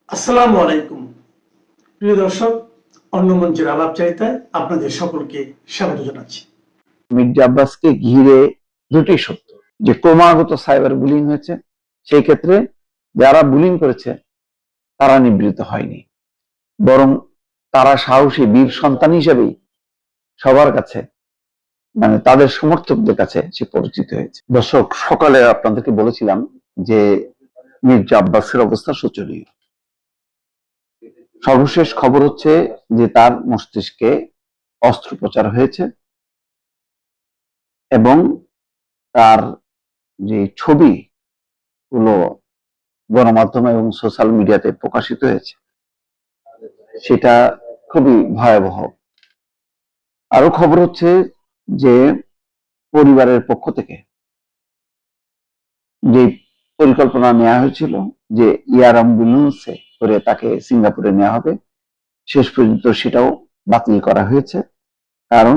আসসালামু আলাইকুম প্রিয় দর্শক, অন্য মঞ্চের আলাপচারিতায় আপনাদের সকলকে স্বাগত জানাচ্ছি। মির্জা আব্বাসকে ঘিরে দুটি সত্য, যে ক্রমাগত সাইবার বুলিং হয়েছে, সেই ক্ষেত্রে যারা বুলিং করেছে তারা নিবৃত্ত হয়নি, বরং তারা সাহসী বীর সন্তান হিসেবেই সবার কাছে, মানে তাদের সমর্থকদের কাছে সে পরিচিত হয়েছে। দর্শক, সকালে আপনাদেরকে বলেছিলাম যে মির্জা আব্বাসের অবস্থা শোচনীয়। সর্বশেষ খবর হচ্ছে যে তার মস্তিষ্কে অস্ত্রোপচার হয়েছে এবং তার যে ছবি গুলো গণমাধ্যম এবং সোশ্যাল মিডিয়াতে প্রকাশিত হয়েছে সেটা খুবই ভয়াবহ। আরো খবর হচ্ছে যে পরিবারের পক্ষ থেকে যে পরিকল্পনা নেওয়া হয়েছিল যে এয়ার অ্যাম্বুলেন্সে করে তাকে সিঙ্গাপুরে নেওয়া হবে, শেষ পর্যন্ত সেটাও বাতিল করা হয়েছে। কারণ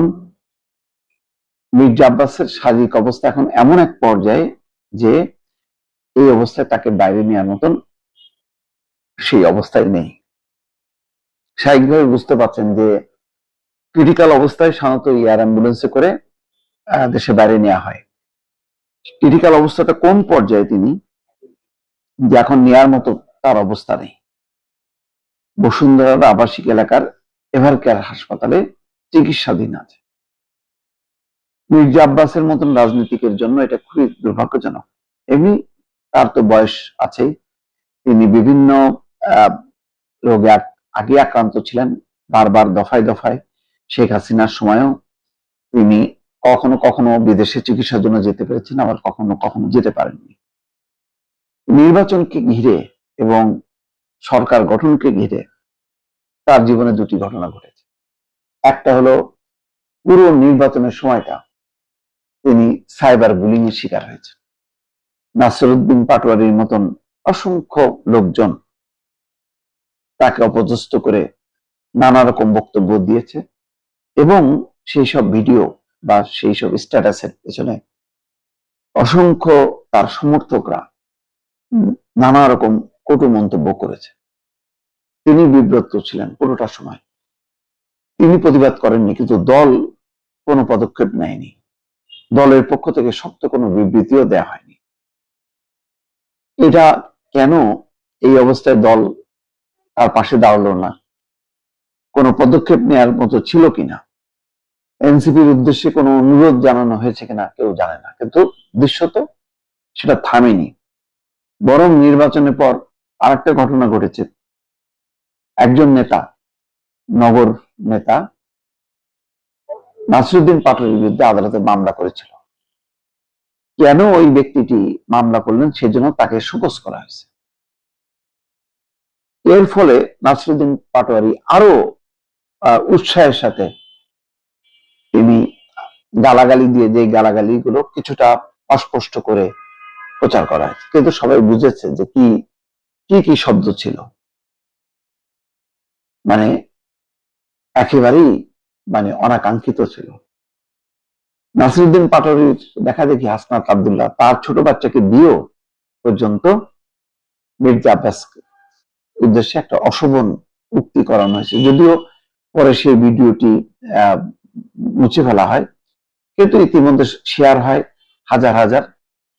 মির্জা আব্বাসের শারীরিক অবস্থা এখন এমন এক পর্যায়ে যে এই অবস্থায় তাকে বাইরে নেওয়ার মতন সেই অবস্থায় নেই। স্বাভাবিকভাবে বুঝতে পারছেন যে ক্রিটিক্যাল অবস্থায় সাধারণত এয়ার অ্যাম্বুলেন্সে করে দেশে বাইরে নেওয়া হয়। ক্রিটিক্যাল অবস্থাটা কোন পর্যায়ে তিনি, যে এখন নেওয়ার মতো তার অবস্থা নেই। বসুন্ধরার আবাসিক এলাকার এভারকেয়ার হাসপাতালে চিকিৎসাধীন আছে। মির্জা আব্বাসের মতন রাজনীতিকের জন্য এটা খুবই দুর্ভাগ্যজনক। এমনি তার তো বয়স আছেই, তিনি বিভিন্ন আহ, রোগে আগে আক্রান্ত ছিলেন, বারবার দফায় দফায়। শেখ হাসিনার সময়ও তিনি কখনো কখনো বিদেশে চিকিৎসার জন্য যেতে পেরেছেন, আবার কখনো কখনো যেতে পারেননি। নির্বাচনকে ঘিরে এবং সরকার গঠনকে ঘিরে তার জীবনে দুটি ঘটনা ঘটেছে। একটা হলো পুরো নির্বাচনের সময়টা তিনি সাইবার বুলিং এর শিকার হয়েছেন। নাসিরউদ্দিন পাটোয়ারির মতন অসংখ্য লোকজন তাকে অপদস্থ করে নানা রকম বক্তব্য দিয়েছে এবং সেই সব ভিডিও বা সেই সব স্ট্যাটাসের পেছনে অসংখ্য তার সমর্থকরা নানা রকম কটু মন্তব্য করেছে। তিনি বিব্রত ছিলেন পুরোটা সময়, তিনি প্রতিবাদ করেননি, কিন্তু দল কোনো পদক্ষেপ নেয়নি। দলের পক্ষ থেকে শক্ত কোনো বিবৃতিও দেওয়া হয়নি। এটা কেন এই অবস্থায় দল তার পাশে দাঁড়ালো না, কোনো পদক্ষেপ নেওয়ার মতো ছিল কিনা, এনসিপির উদ্দেশ্যে কোনো অনুরোধ জানানো হয়েছে কিনা কেউ জানে না, কিন্তু দৃশ্যত সেটা থামেনি। বরং নির্বাচনের পর আরেকটা ঘটনা ঘটেছে। একজন নেতা, নগর নেতা নাসিরউদ্দিন পাটোয়ারির বিরুদ্ধে আদালতে মামলা করেছিল। কেন ওই ব্যক্তিটি মামলা করলেন সেজন্য তাকে শোকজ করা হয়েছে। এর ফলে নাসিরউদ্দিন পাটোয়ারি আরো উৎসাহের সাথে তিনি গালাগালি দিয়ে, যে গালাগালি গুলো কিছুটা অস্পষ্ট করে প্রচার করা হয়েছে, কিন্তু সবাই বুঝেছে যে কি কি কি শব্দ ছিল, মানে একেবারেই মানে অনাকাঙ্ক্ষিত ছিল। নাসিরউদ্দিন পাটোয়ারির দেখা দেখি হাসনাত আব্দুল্লাহ তার ছোট বাচ্চাকে দিয়েও পর্যন্ত মির্জা আব্বাস উদ্দেশ্যে একটা অশোভন উক্তি করানো হয়েছে, যদিও পরে সেই ভিডিওটি মুছে ফেলা হয়, কিন্তু ইতিমধ্যে শেয়ার হয়, হাজার হাজার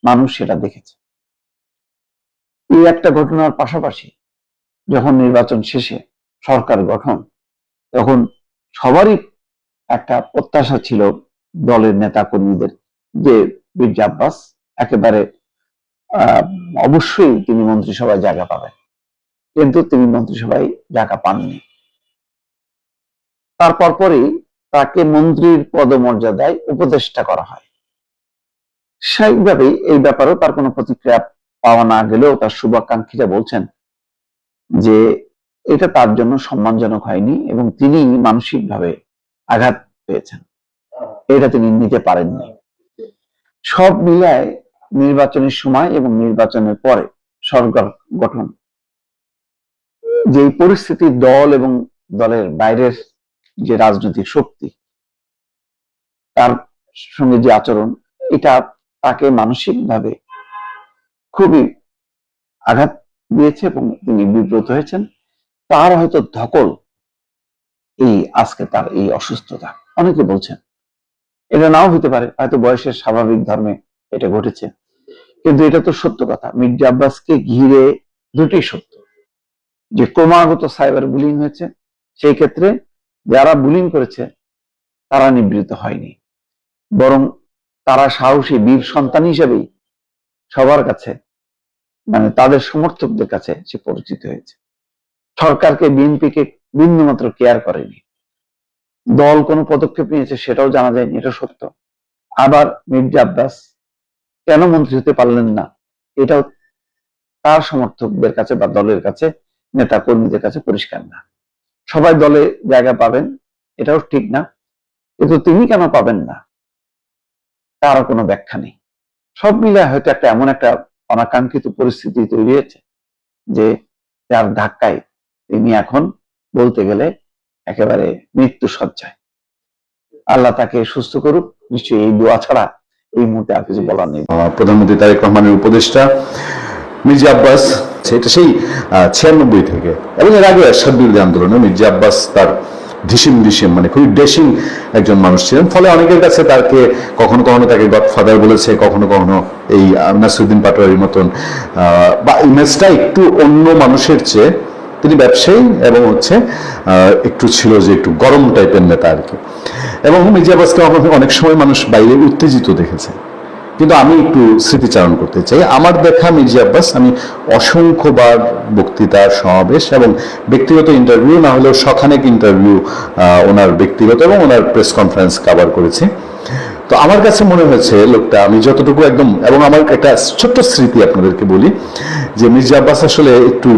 মানুষ সেটা দেখেছে। এই একটা ঘটনার পাশাপাশি যখন নির্বাচন শেষে সরকার গঠন, তখন সবারই একটা প্রত্যাশা ছিল দলের নেতা কর্মীদের যে মির্জা আব্বাস একেবারে আহ অবশ্যই তিনি মন্ত্রিসভায় জায়গা পাবেন, কিন্তু তিনি মন্ত্রিসভায় জায়গা পাননি। তারপর পরই তাকে মন্ত্রীর পদমর্যাদায় উপদেষ্টা করা হয়। স্বাভাবিকভাবেই এই ব্যাপারেও তার কোনো প্রতিক্রিয়া পাওয়া না গেলেও তার শুভাকাঙ্ক্ষীরা বলছেন যে এটা তার জন্য সম্মানজনক হয়নি এবং তিনি মানসিকভাবে আঘাত পেয়েছেন, এটা তিনি নিতে পারেননি। সব মিলায় নির্বাচনের সময় এবং নির্বাচনের পরে সরকার গঠন, যে পরিস্থিতি, দল এবং দলের বাইরের যে রাজনৈতিক শক্তি তার সঙ্গে যে আচরণ, এটা তাকে মানসিকভাবে খুবই আঘাত দিয়েছে এবং তিনি বিব্রত হয়েছেন। তার হয়তো ধকল এই আজকে তার এই অসুস্থতা। অনেকে বলছেন এটা নাও হতে পারে, হয়তো বয়সের স্বাভাবিক ধর্মে এটা ঘটেছে, কিন্তু এটা তো সত্য কথা। মির্জা আব্বাসকে ঘিরে দুটি সত্য, যে ক্রমাগত সাইবার বুলিং হয়েছে, সেই ক্ষেত্রে যারা বুলিং করেছে তারা নিবৃত্ত হয়নি, বরং তারা সাহসী বীর সন্তান হিসেবেই সবার কাছে, মানে তাদের সমর্থকদের কাছে সে পরিচিত হয়েছে। সরকারকে, বিএনপিকে বিন্দুমাত্র কেয়ার করেনি। দল কোনো পদক্ষেপ নিয়েছে সেটাও জানা যায়নি, এটা সত্য। আবার মির্জা আব্বাস কেন মন্ত্রী হতে পারলেন না, এটাও তার সমর্থকদের কাছে বা দলের কাছে, নেতা কর্মীদের কাছে পরিষ্কার না। সবাই দলে জায়গা পাবেন এটাও ঠিক না, কিন্তু তিনি কেন পাবেন না তারও কোনো ব্যাখ্যা নেই। সব মিলে হয়তো একটা এমন একটা অনাকাঙ্ক্ষিত পরিস্থিতি তৈরি হয়েছে যে যার ধাক্কায় তিনি এখন বলতে গেলে একেবারে মৃত্যু সজ্জায়। আল্লাহ তাকে সুস্থ করুক, নিশ্চয়ই এই দোয়া ছাড়া এই মুহূর্তে আর কিছু বলার নেই। প্রধানমন্ত্রী তারেক রহমানের উপদেষ্টা মির্জা আব্বাস, সেটা সেই 96 থেকে এবং এর আগে এরশাদ বিরোধী আন্দোলনে মির্জা আব্বাস তার ধিসিম মানে খুবই ডেশিং একজন মানুষ ছিলেন। ফলে অনেকের কাছে তাকে কখনো কখনো তাকে গডফাদার বলেছে, কখনো কখনো এই নাসিরুদ্দিন পাটোয়ারির মতন বা ইমেজটা একটু অন্য মানুষের চেয়ে তিনি ব্যবসায়ী এবং একটু ছিল যে একটু গরম টাইপের নেতা আর কি। এবং মির্জা আব্বাসকে অনেক সময় মানুষ বাইরে উত্তেজিত দেখেছে, কিন্তু আমি একটু স্মৃতিচারণ করতে চাই। আমার দেখা মির্জা আব্বাস, আমি অসংখ্যবার বক্তৃতা, সমাবেশ এবং ব্যক্তিগত ইন্টারভিউ না হলেও শখানেক ইন্টারভিউ ওনার ব্যক্তিগত এবং ওনার প্রেস কনফারেন্স কভার করেছি। তো আমার কাছে মনে হয়েছে লোকটা, আমি যতটুকু একদম, এবং আমার একটা ছোট্ট স্মৃতি আপনাদেরকে বলি যে মির্জা আব্বাস আসলে একটু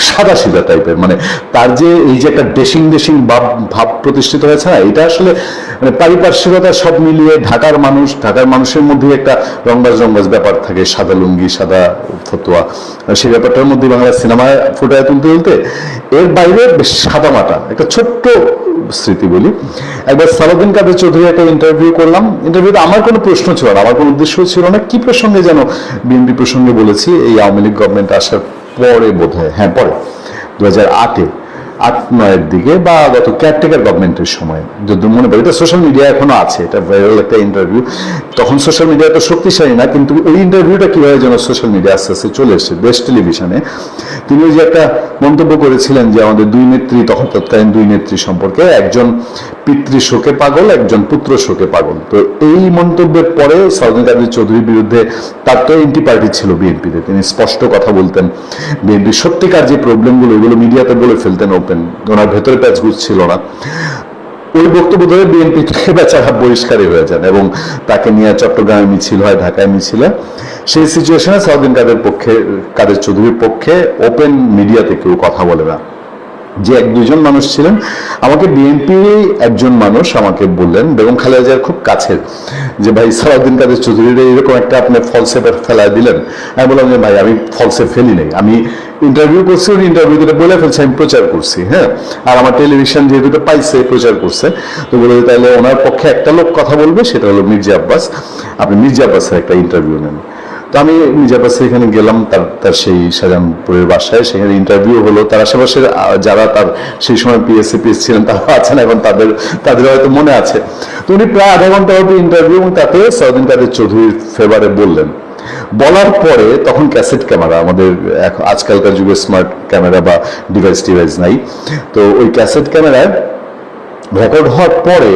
সাদা সিধা টাইপের, মানে তার যে এই যে একটা ডেশিং ভাব প্রতিষ্ঠিত হয়েছে না, এটা আসলে মানে পারিপার্শ্বিকতা সব মিলিয়ে ঢাকার মানুষের মধ্যে একটা রংবাজ ব্যাপার থাকে, সাদা লুঙ্গি, সাদা ফতুয়া, সেই ব্যাপারটার মধ্যে বাংলা সিনেমায় ফুটায় তুলতে এর বাইরে বেশ সাদা মাটা একটা ছোট্ট স্মৃতি বলি। একবার সালাউদ্দিন কাদের চৌধুরী একটা ইন্টারভিউ করলাম। ইন্টারভিউতে আমার কোনো প্রশ্ন ছিল না, আমার কোনো উদ্দেশ্য ছিল না, কি প্রসঙ্গে যেন বিএনপি প্রসঙ্গে বলেছি, এই আওয়ামী লীগ গভর্নমেন্ট আসার পরে বোধ হয়, হ্যাঁ পরে 2008-9 দিকে বা গত কেয়ারটেকার গভর্নমেন্টের সময় যদি মনে পড়ে। এটা সোশ্যাল মিডিয়া এখনো আছে, এটা ভাইরাল একটা ইন্টারভিউ। তখন সোশ্যাল মিডিয়া তো শক্তিশালী না, কিন্তু ওই ইন্টারভিউটা কিভাবে যেন সোশ্যাল মিডিয়া আস্তে আস্তে চলে এসেছে দেশ টেলিভিশনে। তিনি ওই যে একটা মন্তব্য করেছিলেন যে আমাদের দুই নেত্রী, তৎকালীন দুই নেত্রী সম্পর্কে, একজন পিতৃ শোকে পাগল, একজন পুত্র শোকে পাগল। তো এই মন্তব্যের পরে সালাউদ্দিন কাদের চৌধুরীর বিরুদ্ধে, তার তো এন্টি পার্টি ছিল বিএনপিতে, তিনি স্পষ্ট কথা বলতেন, বিএনপির সত্যিকার যে প্রবলেমগুলো এগুলো মিডিয়াতে বলে ফেলতেন ওপেন, ওনার ভেতরে প্যাচগুজ ছিল না। ওই বক্তব্য ধরে বিএনপি থেকে বেচারা বহিষ্কারই হয়ে যান এবং তাকে নিয়ে চট্টগ্রামে মিছিল হয়, ঢাকায় মিছিল হয়। সেই সিচুয়েশনে সালাউদ্দিন কাদের চৌধুরীর পক্ষে ওপেন মিডিয়াতে কেউ কথা বলে না। যে এক দুইজন মানুষ ছিলেন, আমাকে বিএনপি একজন মানুষ আমাকে বললেন, বেগম খালেদা জিয়ার খুব কাছের, যে ভাই সালাউদ্দিন কাদের চৌধুরীর এরকম একটা আপনি ফলসে ফেলায় দিলেন। আমি বললাম যে ভাই আমি ফলসে ফেলি নাই, আমি ইন্টারভিউ করছি, ওই ইন্টারভিউ বলে ফেলছি, আমি প্রচার করছি, হ্যাঁ, আর আমার টেলিভিশন যেহেতু পাইছে প্রচার করছে, তো বলে তাহলে ওনার পক্ষে একটা লোক কথা বলবে, সেটা হলো মির্জা আব্বাস, আপনি মির্জা আব্বাসের একটা ইন্টারভিউ নেন। তো আমি মির্জা আব্বাসের এখানে গেলাম, তার সেই শাহজাহানপুরের বাসায়, সেখানে ইন্টারভিউ হলো। তার আশেপাশের যারা তার সেই সময় পিএস ছিলেন তারা আছেন এখন, তাদের হয়তো মনে আছে। তো উনি প্রায় আধা ঘন্টা হয়তো ইন্টারভিউ, এবং তাতে সালাউদ্দিন কাদের চৌধুরীর ফেভারে বললেন। বলার পরে তখন ক্যাসেট ক্যামেরা, আমাদের আজকালকার যুগে স্মার্ট ক্যামেরা বা ডিভাইস নাই, তো ওই ক্যাসেট ক্যামেরায় রেকর্ড হওয়ার পরে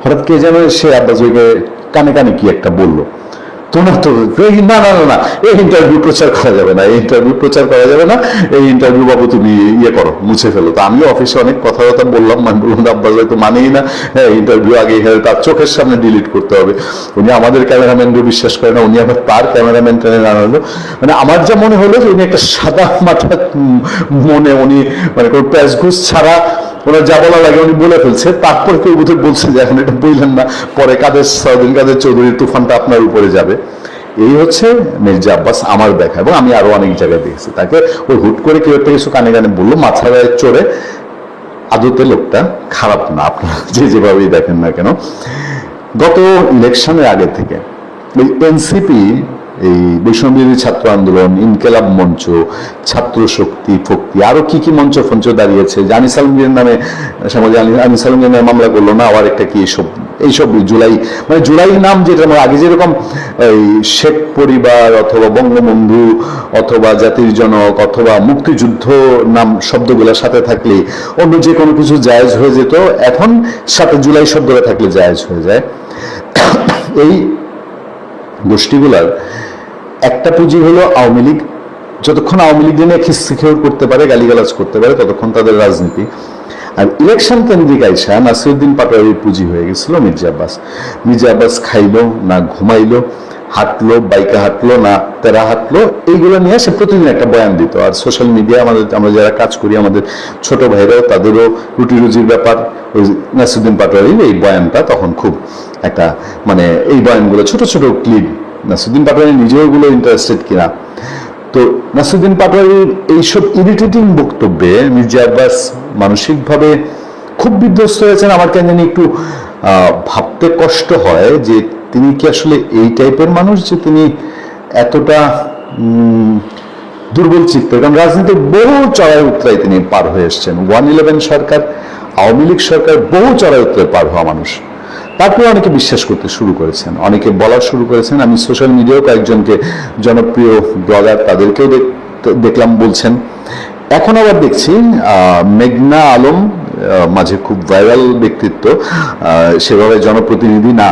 হঠাৎ কে যেন সে আব্বাসকে কানে কানে কি একটা বললো। না এই ইন্টারভিউ প্রচার করা যাবে না, এই ইন্টারভিউ প্রচার করা যাবে না, এই ইন্টারভিউ বাবু তুমি ইয়ে করো, মুছে ফেলো। তো আমিও অফিসে অনেক কথাবার্তা বললাম, আমি বললাম আব্বাস হয়তো মানেই না, হ্যাঁ ইন্টারভিউ আগে তার চোখের সামনে ডিলিট করতে হবে। উনি আমাদের ক্যামেরাম্যানকে বিশ্বাস করে না, উনি আবার তার ক্যামেরাম্যান টেনে আনালো। মানে আমার যা মনে হলো যে উনি একটা সাদা মাথা মনে, উনি মানে কোনো প্যাচঘুষ ছাড়া ওনার যা বলা লাগে উনি বলে ফেলছে। তারপর কেউ বোধহয় বলছে যে এখন এটা বললেন না, পরে সালাউদ্দিন কাদের চৌধুরীর তুফানটা আপনার উপরে যাবে। এই হচ্ছে মির্জা আব্বাস আমার দেখা, এবং আমি আরো অনেক জায়গায় দেখেছি তাকে। ওই হুট করে কেউ একটা কিছু কানে কানে বললো, মাথা গায়ে চড়ে। আদতে লোকটা খারাপ না, আপনারা যেভাবেই দেখেন না কেন। গত ইলেকশনের আগে থেকে ওই এনসিপি এই বৈষম্যবিরোধী ছাত্র আন্দোলন, ইনকেলাব মঞ্চ, ছাত্র শক্তি, ফক্তি, আরো কি কি মঞ্চ ফঞ্চ দাঁড়িয়েছে, যে আনিস আলমগীরের নামে আনিস আলমগীরের মামলা করলো না, আবার একটা কি এইসব জুলাই, মানে জুলাই নাম যেটা আগে যেরকম এই শেখ পরিবার অথবা বঙ্গবন্ধু অথবা জাতির জনক অথবা মুক্তিযুদ্ধ নাম শব্দগুলোর সাথে থাকলে অন্য যে কোনো কিছু জায়েজ হয়ে যেত, এখন সাথে জুলাই শব্দটা থাকলে জায়েজ হয়ে যায়। এই গোষ্ঠীগুলার একটা পুঁজি হলো আওয়ামী লীগ। যতক্ষণ আওয়ামী লীগ নিয়ে খিস্তিখেউর করতে পারে, গালিগালাজ করতে পারে, ততক্ষণ তাদের রাজনীতি। আর ইলেকশন কেন্দ্রিক আইসা নাসিরউদ্দিন পাটোয়ারির পুঁজি হয়ে গেছিল মির্জা আব্বাস। মির্জা আব্বাস খাইলো না ঘুমাইলো, হাঁটলো, বাইকে হাঁটলো না তেরা হাঁটলো, এইগুলো নিয়ে সে প্রতিদিন একটা বয়ান দিত। আর সোশ্যাল মিডিয়া আমরা যারা কাজ করি, আমাদের ছোট ভাইরাও, তাদেরও রুটি রুজির ব্যাপার। ওই নাসিরউদ্দিন পাটোয়ারির এই বয়ানটা তখন খুব একটা, মানে এই বয়ানগুলো ছোট ছোট ক্লিপ, নাসিরউদ্দিন পাটোয়ারি নিজেও এগুলো ইন্টারেস্টেড কিনা। তো নাসিরউদ্দিন পাটোয়ারির এইসব ইরিটেটিং বক্তব্যে মির্জা আব্বাস মানসিকভাবে খুব বিধ্বস্ত হয়েছেন। আমার কেন জানি একটু ভাবতে কষ্ট হয় যে তিনি কি আসলে এই টাইপের মানুষ, যে তিনি এতটা দুর্বল চিত্ত। কারণ রাজনীতির বহু চড়াই উতরাই তিনি পার হয়ে এসছেন। 111 সরকার, আওয়ামী লীগ সরকার, বহু চড়াই উতরাই পার হওয়া মানুষ। তারপরে অনেকে বিশ্বাস করতে শুরু করেছেন, অনেকে বলা শুরু করেছেন। আমি সোশ্যাল মিডিয়াও কয়েকজনকে, জনপ্রিয় ব্লগার, তাদেরকেও দেখলাম বলছেন। এখন আবার দেখছি মেঘনা আলম, মাঝে খুব ভাইরাল ব্যক্তিত্ব, সেভাবে জনপ্রতিনিধি না,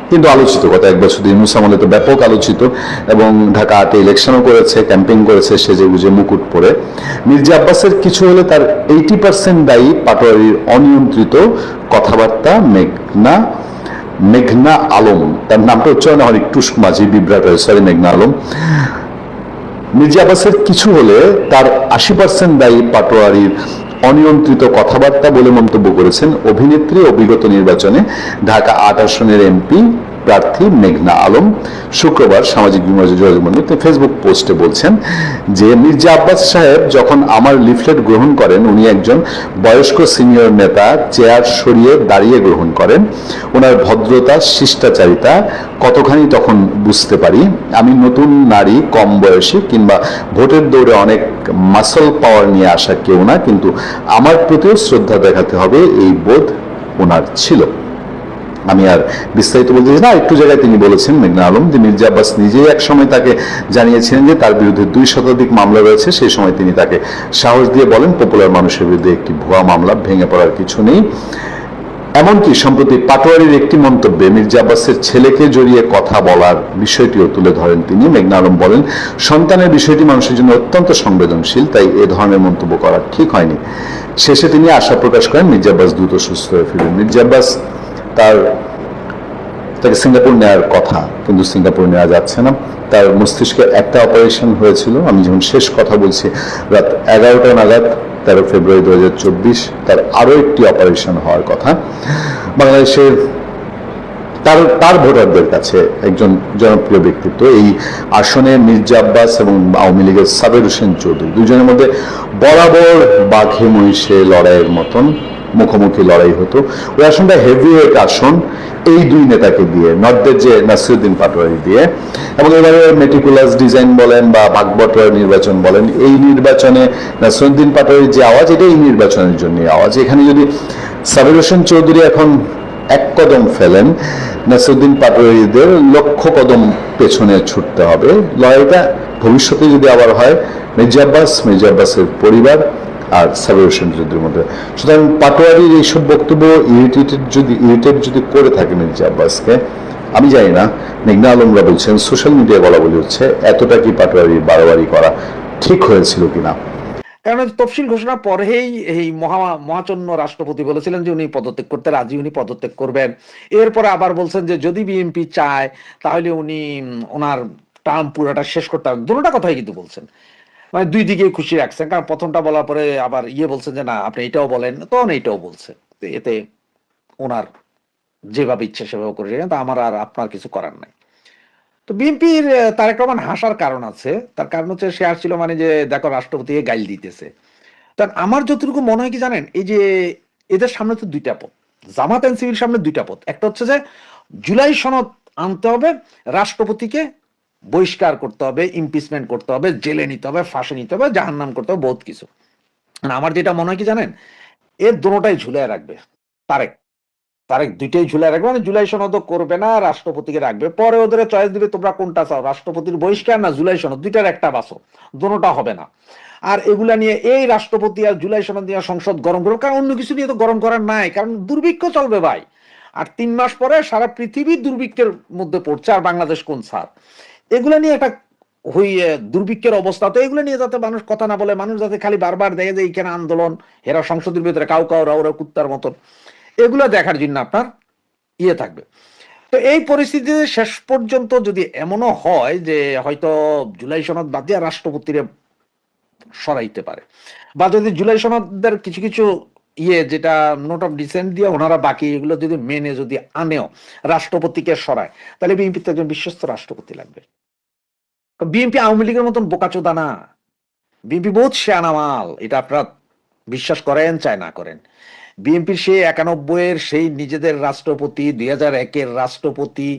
কিন্তু আলোচিত, গত এক বছর ইউনূস আমলে তো ব্যাপক আলোচিত, এবং ঢাকা 8 ইলেকশনও করেছে, ক্যাম্পেইন করেছে সেজে গুজে মুকুট পরে। মির্জা আব্বাসের কিছু হলে তার 80% দায়ী পাটোয়ারির অনিয়ন্ত্রিত কথাবার্তা। মেঘনা আলম, তার নামটা উচ্চারণ আমার একটু মাঝে বিভ্রাট হয়, সরি মেঘনা আলম। মির্জা আব্বাসের কিছু হলে তার 80% দায়ী পাটোয়ারির অনিয়ন্ত্রিত কথাবার্তা বলে মন্তব্য করেছেন অভিনেত্রী ও বিগত নির্বাচনে ঢাকা 8 আসনের এমপি প্রার্থী মেঘনা আলম। শুক্রবার সামাজিক যোগাযোগ মাধ্যমে ফেসবুক পোস্টে বলছেন যে, মির্জা আব্বাস সাহেব যখন আমার লিফলেট গ্রহণ করেন, উনি একজন বয়স্ক সিনিয়র নেতা, চেয়ার সরিয়ে দাঁড়িয়ে গ্রহণ করেন। ওনার ভদ্রতা, শিষ্টাচারিতা কতখানি তখন বুঝতে পারি। আমি নতুন নারী, কম বয়সী কিংবা ভোটের দৌড়ে অনেক মাসল পাওয়ার নিয়ে আসা কেউ না, কিন্তু আমার প্রতিও শ্রদ্ধা দেখাতে হবে, এই বোধ ওনার ছিল। আমি আর বিস্তারিত বলতে চাই না। একটু জায়গায় তিনি বলেছেন মেঘনা আলম যে মির্জা আব্বাস নিজেই এক সময় তাকে জানিয়েছিলেন যে তার বিরুদ্ধে 2 শতাধিক মামলা রয়েছে। সেই সময় তিনি তাকে সাহস দিয়ে বলেন, পপুলার মানুষের বিরুদ্ধে একটি ভুয়া মামলা, ভেঙে পড়ার কিছু নেই। এমনকি সম্প্রতি পাটোয়ারির একটি মন্তব্যে মির্জা আব্বাসের ছেলেকে জড়িয়ে কথা বলার বিষয়টিও তুলে ধরেন তিনি। মেঘনা আলম বলেন, সন্তানের বিষয়টি মানুষের জন্য অত্যন্ত সংবেদনশীল, তাই এ ধরনের মন্তব্য করা ঠিক হয়নি। শেষে তিনি আশা প্রকাশ করেন মির্জা আব্বাস দ্রুত সুস্থ হয়ে ফিরবেন। মির্জা আব্বাস তাকে সিঙ্গাপুর নেওয়ার কথা, কিন্তু সিঙ্গাপুর নেওয়া যাচ্ছে না। তার মস্তিষ্কে একটা অপারেশন হয়েছিল, আমি যখন শেষ কথা বলছি রাত 11টা নাগাদ 13 ফেব্রুয়ারি 2024, তার আরো একটি অপারেশন হওয়ার কথা। বাংলাদেশের তার ভোটারদের কাছে একজন জনপ্রিয় ব্যক্তিত্ব। এই আসনে মির্জা আব্বাস এবং আওয়ামী লীগের সাবের হোসেন চৌধুরী, দুজনের মধ্যে বরাবর বাঘে মহিষে লড়াইয়ের মতন মুখোমুখি লড়াই হতো। ওই আসনটা হেভিওয়েট আসন, এই 2 নেতাকে দিয়ে, নর্থের যে নাসিরউদ্দিন পাটোয়ারি দিয়ে। এবং এবারে মেটিকুলাস ডিজাইন বলেন বা ভাগবটরার নির্বাচন বলেন, এই নির্বাচনে নাসিরউদ্দিন পাটোয়ারির যে আওয়াজ, এটা এই নির্বাচনের জন্য আওয়াজ। এখানে যদি সাবির হোসেন চৌধুরী এখন 1 কদম ফেলেন, নাসিরউদ্দিন পাটোয়ারিদের লক্ষ কদম পেছনে ছুটতে হবে। লড়াইটা ভবিষ্যতে যদি আবার হয় মির্জা আব্বাসের পরিবার আর সাবির হোসেন চৌধুরীর মধ্যে। সুতরাং পাটোয়ারির এইসব বক্তব্য ইরিটেট যদি করে থাকে মির্জা আব্বাসকে, আমি জানি না, মেঘনা আলমরা বলছেন, সোশ্যাল মিডিয়ায় বলা বলি হচ্ছে, এতটা কি পাটোয়ারির বাড়াবাড়ি করা ঠিক হয়েছিল কিনা। কারণ তফসিল ঘোষণার পরেই এই মহাচন্য রাষ্ট্রপতি বলেছিলেন যে উনি পদত্যাগ করতে রাজি, উনি পদত্যাগ করবেন। এরপরে আবার বলছেন যে যদি বিএনপি চায় তাহলে উনি ওনার টার্ম পুরোটা শেষ করতে হবে। দুটোটা কথাই কিন্তু বলছেন, মানে 2 দিকে খুশি রাখছেন। কারণ প্রথমটা বলার পরে আবার বলছেন যে না আপনি এটাও বলেন, তখন এইটাও বলছে। এতে ওনার যেভাবে ইচ্ছে সেভাবে করে, তা আমার আর আপনার কিছু করার নাই। তো বিএনপির তারেক রহমান হাসার কারণ আছে। তার কারণ হচ্ছে সে আসছিল মানে যে দেখো রাষ্ট্রপতি গাইল দিতেছে। কারণ আমার যতটুকু মনে হয় কি জানেন, এই যে এদের সামনে তো 2টা পথ, জামাত এনসিপির সামনে 2টা পথ। একটা হচ্ছে যে জুলাই সনদ আনতে হবে, রাষ্ট্রপতিকে বহিষ্কার করতে হবে, ইমপিচমেন্ট করতে হবে, জেলে নিতে হবে, ফাঁসি নিতে হবে, জাহান্নাম করতে হবে, বহুত কিছু। আর আমার যেটা মনে হয় কি জানেন, এর দুটোটাই ঝুলিয়ে রাখবে তারেক। তারেক দুইটাই ঝুলিয়ে রাখবে, মানে জুলাই সনদ করবে না, রাষ্ট্রপতিকে রাখবে, পরে ওদের চয়েস দিবে তোমরা কোনটা চাও, রাষ্ট্রপতির বহিষ্কার না জুলাই সনদ, দুইটার একটা বাসো, দুটোটা হবে না। আর এগুলা নিয়ে এই রাষ্ট্রপতি আর জুলাই সনদ নিয়ে সংসদ গরম করবে, কারণ অন্য কিছু নিয়ে তো গরম করার নাই, কারণ দুর্ভিক্ষ চলবে ভাই। আর 3 মাস পরে সারা পৃথিবী দুর্ভিক্ষের মধ্যে পড়ছে, আর বাংলাদেশ কোন ছাড়। এগুলা নিয়ে একটা হইয়ে দুর্ভিক্ষের অবস্থা, তো এগুলো নিয়ে যাতে মানুষ কথা না বলে, মানুষ যাতে খালি বারবার দেখে যে এইখানে আন্দোলন, এরা সংসদের ভিতরে কাউ ওরা কুত্তার মতন, এগুলো দেখার জন্য আপনার থাকবে। তো এই পরিস্থিতিতে শেষ পর্যন্ত যদি এমনও হয় যে হয়তো জুলাই সনদ বাদ দিয়ে রাষ্ট্রপতিরে সরাইতে পারে, বা যদি জুলাই সনদের কিছু কিছু যেটা নোট অফ ডিসেন্ট দিয়ে ওনারা বাকি এগুলো যদি মেনে যদি আনেও রাষ্ট্রপতিকে সরায়, তাহলে বিএনপিতে একজন বিশ্বস্ত রাষ্ট্রপতি লাগবে। বিএনপি আওয়ামী লীগের মতন বোকাচোদা না, বিএনপি বহুত শেয়ানা মাল, এটা আপনারা বিশ্বাস করেন চাই না করেন। বিএনপির সেই 91-এর সেই নিজেদের রাষ্ট্রপতি, 2001-এর রাষ্ট্রপতি,